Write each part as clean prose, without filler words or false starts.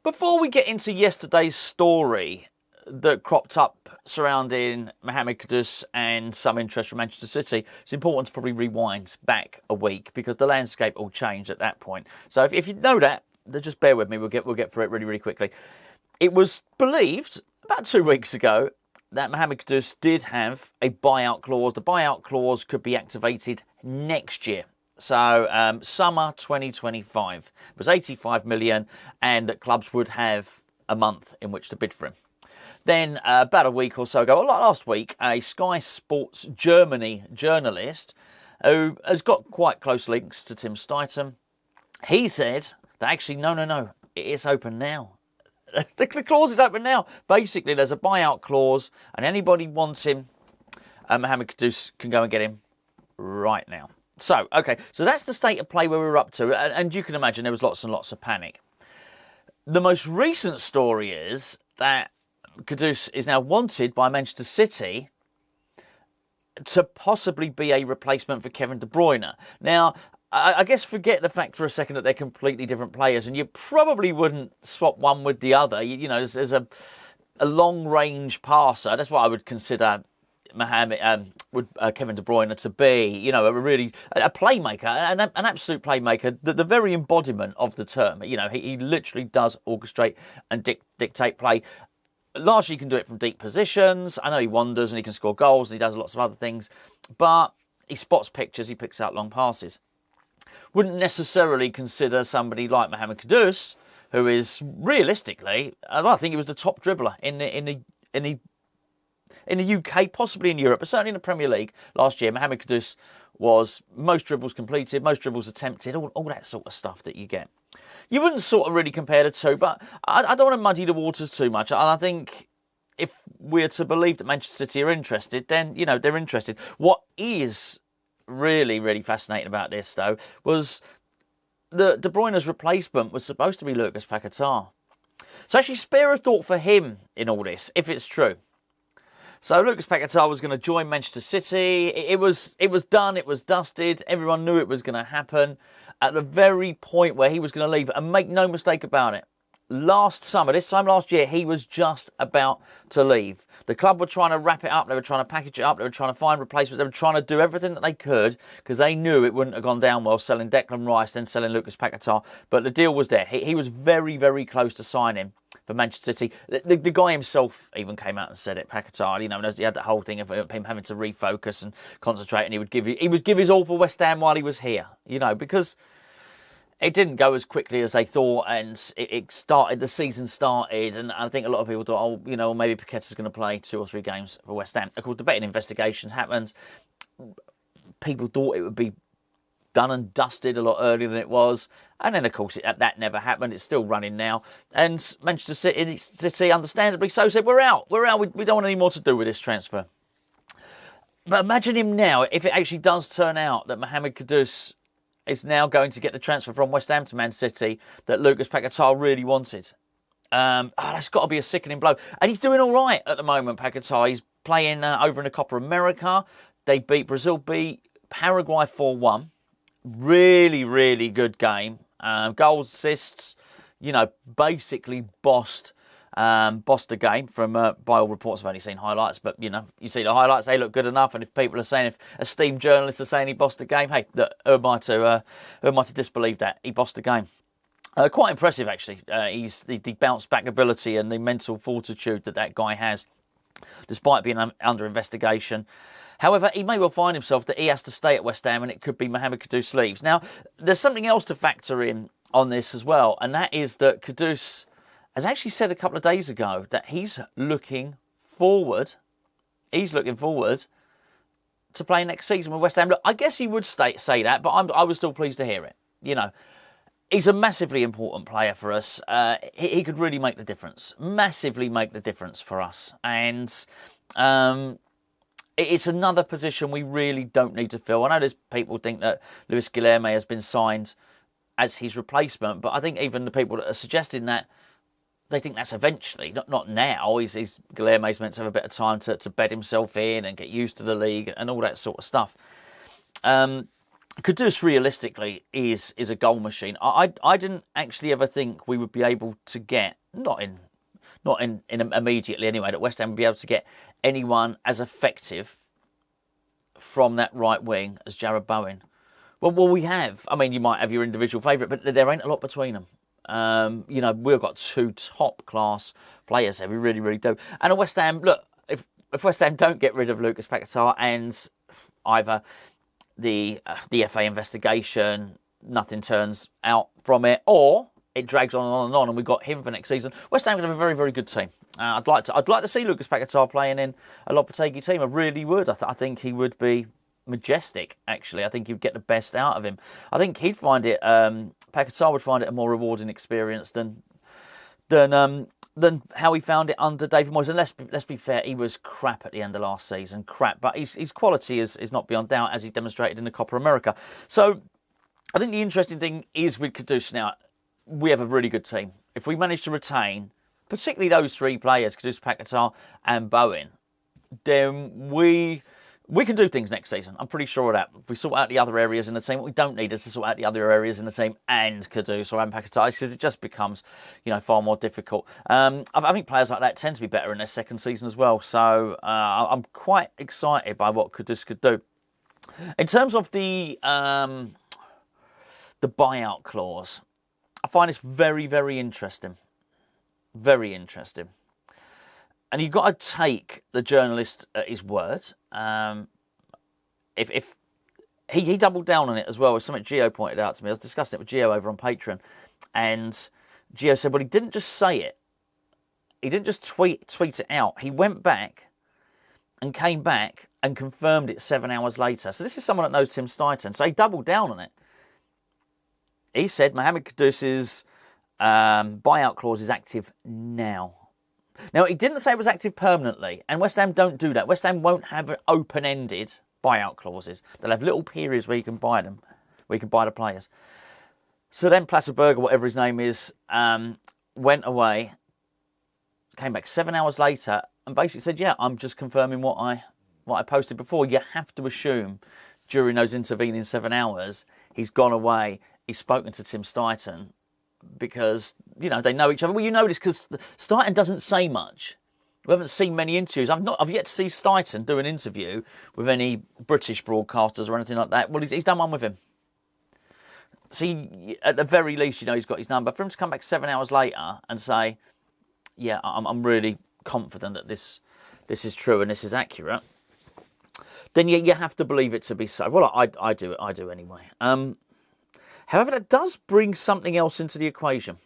Before we get into yesterday's story that cropped up surrounding Mohamed Kudus and some interest from Manchester City, it's important to probably rewind back a week because the landscape all changed at that point. So if you know that, then just bear with me. We'll get through it really, really quickly. It was believed about 2 weeks ago that Mohamed Kudus did have a buyout clause. The buyout clause could be activated next year. So summer 2025. It was 85 million and that clubs would have a month in which to bid for him. Then about a week or so ago, last week, a Sky Sports Germany journalist who has got quite close links to Tim Steidten, he said that actually, no, it is open now. The clause is open now. Basically, there's a buyout clause and anybody wants him, Mohamed Kudus can go and get him right now. So that's the state of play where we were up to. And you can imagine there was lots and lots of panic. The most recent story is that Kudus is now wanted by Manchester City to possibly be a replacement for Kevin De Bruyne. Now, I guess forget the fact for a second that they're completely different players and you probably wouldn't swap one with the other. You know, there's a long-range passer. That's what I would consider Kevin De Bruyne to be, you know, a playmaker, an absolute playmaker, the very embodiment of the term. You know, he literally does orchestrate and dictate play. Largely, he can do it from deep positions. I know he wanders and he can score goals and he does lots of other things, but he spots pictures, he picks out long passes. Wouldn't necessarily consider somebody like Mohamed Kudus, who is realistically, I think he was the top dribbler in the UK, possibly in Europe, but certainly in the Premier League last year. Mohamed Kudus was most dribbles completed, most dribbles attempted, all that sort of stuff that you get. You wouldn't sort of really compare the two, but I don't want to muddy the waters too much. And I think if we're to believe that Manchester City are interested, then, you know, they're interested. What is really, really fascinating about this, though, was that De Bruyne's replacement was supposed to be Lucas Paquetá. So actually spare a thought for him in all this, if it's true. So Lucas Paquetá was going to join Manchester City. It was done, it was dusted. Everyone knew it was going to happen at the very point where he was going to leave. And make no mistake about it, last summer, this time last year, he was just about to leave. The club were trying to wrap it up. They were trying to package it up. They were trying to find replacements. They were trying to do everything that they could because they knew it wouldn't have gone down well selling Declan Rice, then selling Lucas Paquetá. But the deal was there. He was very, very close to signing for Manchester City. The guy himself even came out and said it, Paquetá. You know, he had that whole thing of him having to refocus and concentrate, and he would give his all for West Ham while he was here. You know, because it didn't go as quickly as they thought, and the season started, and I think a lot of people thought, oh, you know, maybe Paquetá's going to play 2 or 3 games for West Ham. Of course, the betting investigations happened. People thought it would be done and dusted a lot earlier than it was, and then, of course, that never happened. It's still running now, and Manchester City, understandably so, said, we're out. We don't want any more to do with this transfer. But imagine him now, if it actually does turn out that Mohamed Kudus is now going to get the transfer from West Ham to Man City that Lucas Paquetá really wanted. That's got to be a sickening blow. And he's doing all right at the moment, Paquetá. He's playing over in the Copa America. Brazil beat Paraguay 4-1. Really, really good game. Goals, assists, you know, basically bossed the game from, by all reports. I've only seen highlights, but, you know, you see the highlights, they look good enough. And if people are saying, if esteemed journalists are saying he bossed the game, hey, look, who am I to disbelieve that? He bossed the game. Quite impressive, actually. He's the bounce back ability and the mental fortitude that guy has, despite being under investigation. However, he may well find himself that he has to stay at West Ham, and it could be Mohamed Kudus leaves. Now, there's something else to factor in on this as well, and that is that Kudus has actually said a couple of days ago that he's looking forward to playing next season with West Ham. Look, I guess he would say that, but I was still pleased to hear it. You know, he's a massively important player for us. He could really make the difference, massively make the difference for us. And it's another position we really don't need to fill. I know there's people who think that Luis Guilherme has been signed as his replacement, but I think even the people that are suggesting that, they think that's eventually, not now. Guilherme's meant to have a bit of time to bed himself in and get used to the league and all that sort of stuff. Kudus realistically is a goal machine. I didn't actually ever think we would be able to get, not in immediately anyway, that West Ham would be able to get anyone as effective from that right wing as Jarrod Bowen. Well, we have. I mean, you might have your individual favourite, but there ain't a lot between them. We've got two top class players there. We really, really do. And at West Ham, look, if West Ham don't get rid of Lucas Paquetá and either the FA investigation, nothing turns out from it, or it drags on, and we've got him for next season, West Ham have a very, very good team. I'd like to see Lucas Paquetá playing in a Lopetegui team. I really would. I think he would be majestic. Actually, I think you'd get the best out of him. I think he'd find it. Paquetá would find it a more rewarding experience than how he found it under David Moyes. And let's be fair, he was crap at the end of last season, but his quality is not beyond doubt, as he demonstrated in the Copa America. So I think the interesting thing is with Kudus now, we have a really good team. If we manage to retain, particularly those three players, Kudus, Paquetá and Bowen, then we can do things next season. I'm pretty sure of that. If we sort out the other areas in the team, what we don't need is to sort out the other areas in the team and Kudus or Paquetá, because it just becomes, far more difficult. I think players like that tend to be better in their second season as well. So I'm quite excited by what Kudus could do. In terms of the buyout clause, I find this very, very interesting. Very interesting. And you've got to take the journalist at his word. If he doubled down on it as well, as something Gio pointed out to me. I was discussing it with Gio over on Patreon, and Gio said, well, he didn't just say it. He didn't just tweet it out. He went back and came back and confirmed it 7 hours later. So this is someone that knows Tim Stuyton. So he doubled down on it. He said Mohamed Kudus's buyout clause is active now. Now, he didn't say it was active permanently, and West Ham don't do that. West Ham won't have open-ended buyout clauses. They'll have little periods where you can buy them, where you can buy the players. So then Plattenberger, whatever his name is, went away, came back 7 hours later, and basically said, yeah, I'm just confirming what I posted before. You have to assume during those intervening 7 hours, he's gone away, he's spoken to Tim Stuyton, because, they know each other. Well, you know this because Stuyton doesn't say much. We haven't seen many interviews. I've yet to see Stuyton do an interview with any British broadcasters or anything like that. Well, he's done one with him. See, at the very least, he's got his number. For him to come back 7 hours later and say, yeah, I'm really confident that this is true and this is accurate, then you have to believe it to be so. Well, I do anyway. However, that does bring something else into the equation,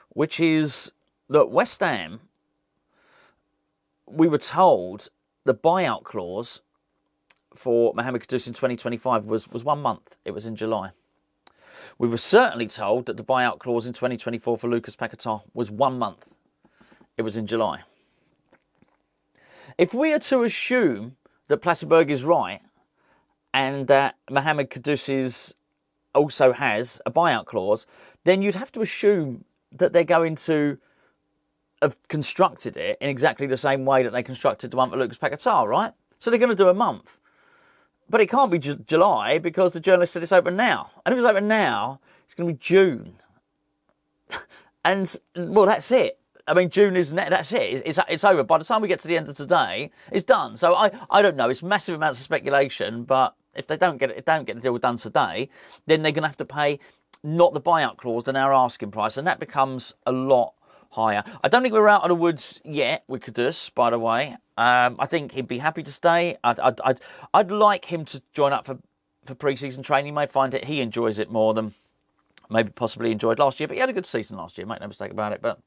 which is that West Ham, we were told the buyout clause for Mohamed Kudus in 2025 was 1 month. It was in July. We were certainly told that the buyout clause in 2024 for Lucas Paquetá was 1 month. It was in July. If we are to assume that Plattenberg is right and that Mohamed Kudus also has a buyout clause, then you'd have to assume that they're going to have constructed it in exactly the same way that they constructed the one for Lucas Paquetá, right? So they're going to do a month. But it can't be July because the journalist said it's open now. And if it's open now, it's going to be June. And, well, that's it. I mean, June is, that's it. It's over. By the time we get to the end of today, it's done. So I don't know. It's massive amounts of speculation, but if they don't get the deal done today, then they're going to have to pay not the buyout clause, than our asking price, and that becomes a lot higher. I don't think we're out of the woods yet with Kudus, by the way. I think he'd be happy to stay. I'd like him to join up for pre-season training. He may find that he enjoys it more than maybe possibly enjoyed last year, but he had a good season last year, make no mistake about it. But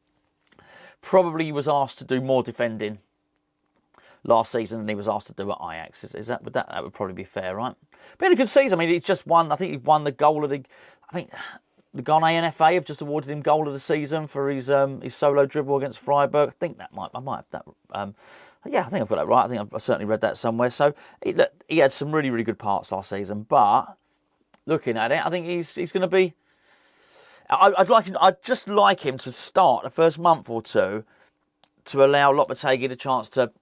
probably he was asked to do more defending last season than he was asked to do at Ajax. That would probably be fair, right? But he had a good season. I mean, he just won. I think he won the goal of the. I think the Ghanaian FA have just awarded him goal of the season for his solo dribble against Freiburg. I might have that. Yeah, I think I've got that right. I think I've certainly read that somewhere. So he had some really, really good parts last season. But looking at it, I think he's going to be. I'd just like him to start the first month or two to allow Lopetegui the chance to,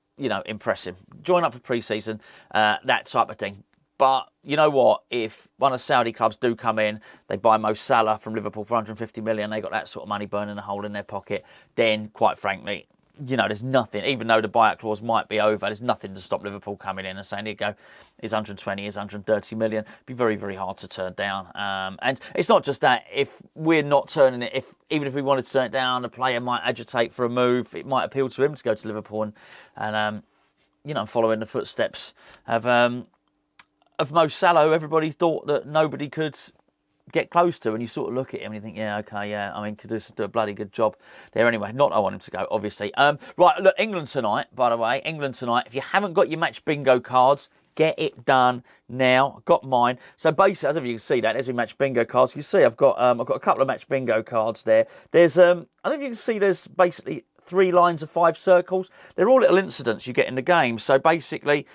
impress him. Join up for pre-season, that type of thing. But you know what? If one of the Saudi clubs do come in, they buy Mo Salah from Liverpool for 150 million, they got that sort of money burning a hole in their pocket, then, quite frankly, you know, there's nothing, even though the buyout clause might be over, there's nothing to stop Liverpool coming in and saying, here you go, here's 120, here's 130 million. It'd be very, very hard to turn down. And it's not just that. If we're not turning it, even if we wanted to turn it down, the player might agitate for a move. It might appeal to him to go to Liverpool and you know, follow in the footsteps of Mo Salah, who everybody thought that nobody could get close to, and you sort of look at him and you think, yeah, okay, yeah, I mean, Kudus do a bloody good job there anyway. Not I want him to go, obviously. Right, look, England tonight, by the way, England tonight. If you haven't got your match bingo cards, get it done now. I've got mine. So basically, I don't know if you can see that. There's my match bingo cards. You see, I've got a couple of match bingo cards there. There's I don't know if you can see. There's basically 3 lines of 5 circles. They're all little incidents you get in the game. So basically,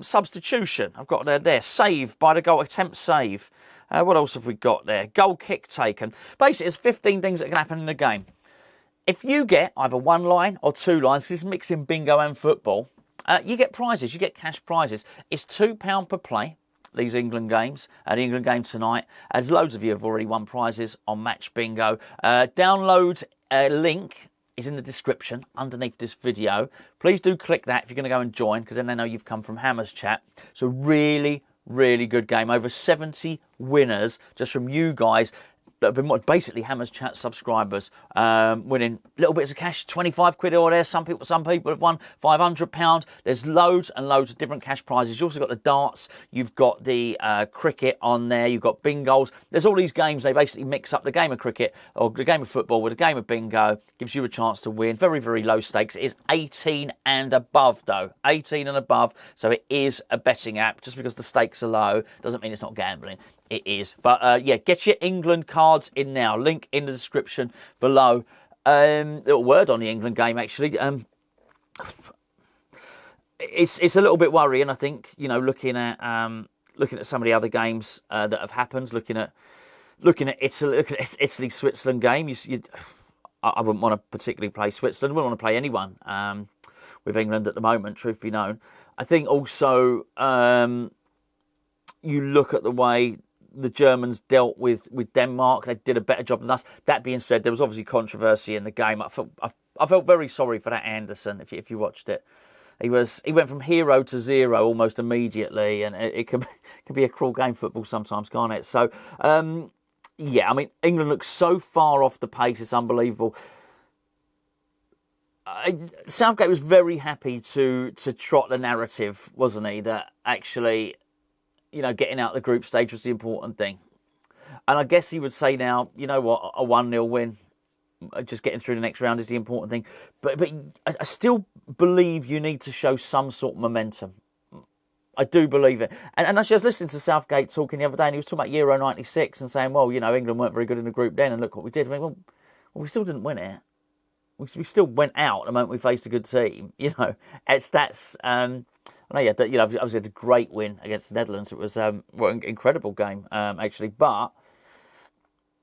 substitution. I've got there. Save by the goal, attempt save. What else have we got there? Goal kick taken. Basically, there's 15 things that can happen in the game. If you get either 1 line or 2 lines, this is mixing bingo and football, you get prizes. You get cash prizes. It's £2 per play, these England games. The England game tonight, as loads of you have already won prizes on Match Bingo. Download link is in the description underneath this video. Please do click that if you're going to go and join, because then they know you've come from Hammers Chat. So really good game. Over 70 winners just from you guys that have been basically Hammers Chat subscribers, winning little bits of cash, 25 quid or there. Some people have won £500. There's loads and loads of different cash prizes. You've also got the darts, you've got the cricket on there, you've got bingos. There's all these games. They basically mix up the game of cricket or the game of football with a game of bingo. Gives you a chance to win. Very low stakes. It is 18 and above though. 18 and above. So it is a betting app. Just because the stakes are low doesn't mean it's not gambling. It is. But yeah, get your England cards in now. Link in the description below. Little word on the England game, actually. It's a little bit worrying, I think, you know, looking at some of the other games that have happened, looking at Italy Switzerland game. I wouldn't want to particularly play Switzerland. I wouldn't want to play anyone with England at the moment, truth be known. I think also you look at the way the Germans dealt with Denmark. They did a better job than us. That being said, there was obviously controversy in the game. I felt very sorry for that Anderson, if you watched it. He went from hero to zero almost immediately, and it can be a cruel game, football sometimes, can't it? So, yeah, I mean, England looks so far off the pace, it's unbelievable. Southgate was very happy to trot the narrative, wasn't he, that actually, you know, getting out the group stage was the important thing. And I guess he would say now, you know what, a 1-0 win, just getting through the next round is the important thing. But I still believe you need to show some sort of momentum. I do believe it. And I was just listening to Southgate talking the other day, and he was talking about Euro 96 and saying, well, you know, England weren't very good in the group then, and look what we did. I mean, well, we still didn't win it. We still went out the moment we faced a good team. You know, that's... I know, yeah, you know, obviously had a great win against the Netherlands. It was an incredible game, actually. But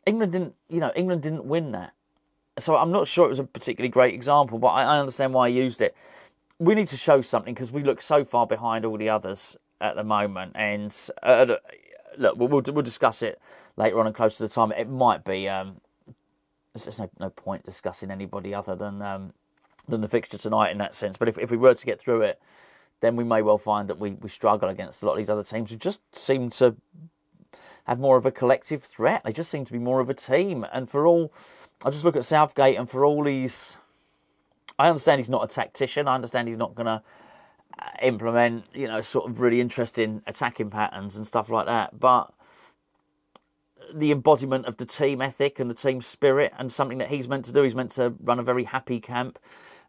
England didn't win that. So I'm not sure it was a particularly great example, but I understand why I used it. We need to show something because we look so far behind all the others at the moment. And look, we'll discuss it later on and close to the time. It might be. There's no point discussing anybody other than the fixture tonight in that sense. But if we were to get through it, then we may well find that we struggle against a lot of these other teams who just seem to have more of a collective threat. They just seem to be more of a team. And for all, I just look at Southgate, and for all these, I understand he's not a tactician. I understand he's not going to implement, you know, sort of really interesting attacking patterns and stuff like that. But the embodiment of the team ethic and the team spirit, and something that he's meant to do, he's meant to run a very happy camp.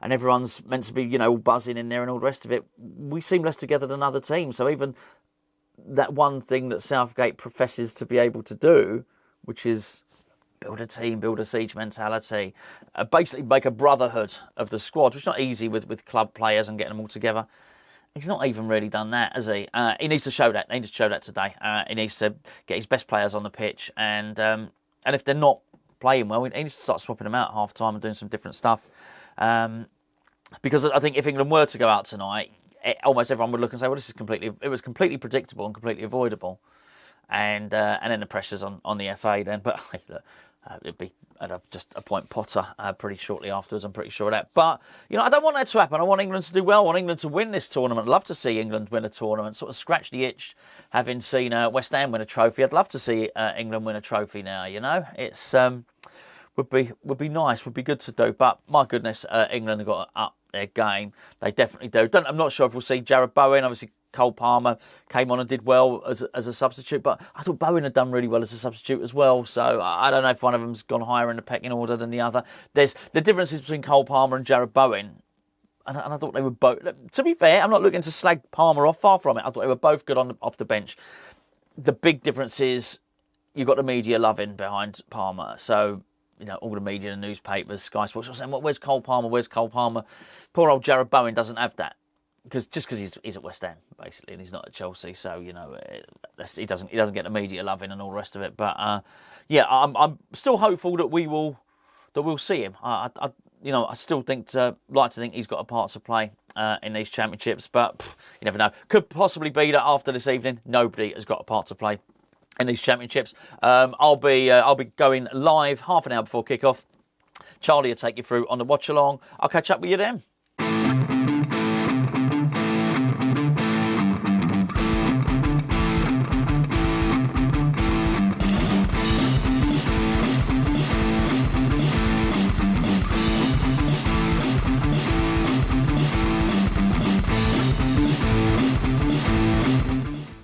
And everyone's meant to be, you know, all buzzing in there and all the rest of it. We seem less together than other teams. So even that one thing that Southgate professes to be able to do, which is build a team, build a siege mentality, basically make a brotherhood of the squad, which is not easy with club players and getting them all together. He's not even really done that, has he? He needs to show that. He needs to show that today. He needs to get his best players on the pitch. And if they're not playing well, he needs to start swapping them out at half-time and doing some different stuff. Because I think if England were to go out tonight, almost everyone would look and say, well, it was completely predictable and completely avoidable. And then the pressure's on the FA then. But look, it'd be just appoint Potter pretty shortly afterwards, I'm pretty sure of that. But, I don't want that to happen. I want England to do well. I want England to win this tournament. I'd love to see England win a tournament, sort of scratch the itch, having seen West Ham win a trophy. I'd love to see England win a trophy now, It's would be nice, would be good to do. But, my goodness, England have got to up their game. They definitely do. I'm not sure if we'll see Jarrod Bowen, obviously. Cole Palmer came on and did well as a substitute, but I thought Bowen had done really well as a substitute as well. So I don't know if one of them's gone higher in the pecking order than the other. There's the differences between Cole Palmer and Jarrod Bowen, and I thought they were both. To be fair, I'm not looking to slag Palmer off, far from it. I thought they were both good off the bench. The big difference is you've got the media loving behind Palmer, so. All the media and newspapers, Sky Sports, are saying, where's Cole Palmer? Where's Cole Palmer? Poor old Jarrod Bowen doesn't have that. Because he's at West Ham basically, and he's not at Chelsea, so he doesn't get the media loving and all the rest of it. But I'm still hopeful that we'll see him. I still like to think he's got a part to play in these championships, but you never know. Could possibly be that after this evening, nobody has got a part to play in these championships. I'll be going live half an hour before kick-off. Charlie will take you through on the watch along. I'll catch up with you then.